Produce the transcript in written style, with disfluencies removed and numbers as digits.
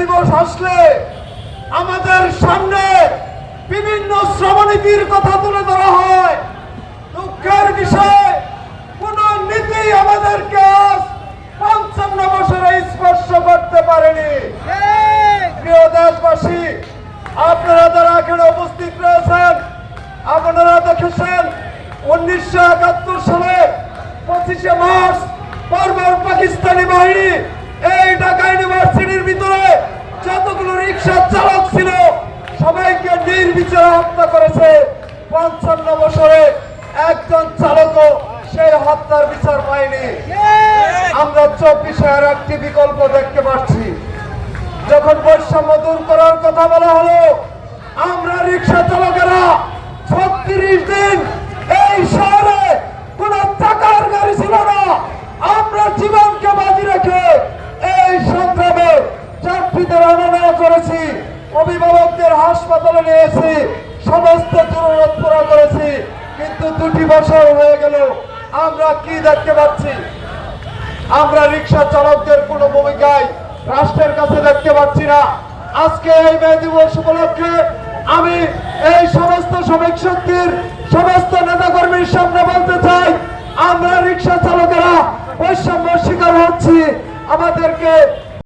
দিবস আসলে আমাদের সামনে বিভিন্ন শ্রমনীতির কথা তুলে ধরা হয়। দুঃখের বিষয়, কোন নীতি আমাদেরকে আজ ৫৫ বছরে স্পর্শ করতে পারেনি। প্রিয় দেশবাসী, আপনারা যারা এখানে উপস্থিত রয়েছেন, আপনারা দেখেছেন ১৯৭১ সালে ২৫শে মার্চ বারবার পাকিস্তানি বাহিনী এই ঢাকা ইউনিভার্সিটির ভিতরে যতগুলো রিক্সা চালক ছিল সবাইকে নির্বিচারে হত্যা করেছে। ৫৫ বছরে একজন চালকও সেই হত্যার বিচার পায়নি। আমরা ২৪ এর একটি বিকল্প দেখতে পাচ্ছি। যখন বৈষম্য দূর করার কথা বলা হলো, আমরা রিক্সা চালকেরা ৩৬ দিন এই শহরে কোন চাকার গাড়ি ছিল না। আমরা জীবনকে বাজি রেখে এই সংগ্রামে চাকরিতে রওনা করেছি, অভিভাবকদের হাসপাতালে নিয়েছি, সমস্ত জরুরত পুরো করেছি। কিন্তু ২টি বছর হয়ে গেল, আমরা কি দেখতে পাচ্ছি? আমরা রিক্সা চালকদের কোনো ভূমিকায় রাষ্ট্রের কাছে দেখতে পাচ্ছি না। আজকে এই মে দিবস উপলক্ষে আমি এই সমস্ত শ্রমিক শক্তির সমস্ত নেতাকর্মীর সামনে বলতে চাই, আমরা রিক্সা চালকেরা বৈষম্যের শিকার হচ্ছি। আমাদেরকে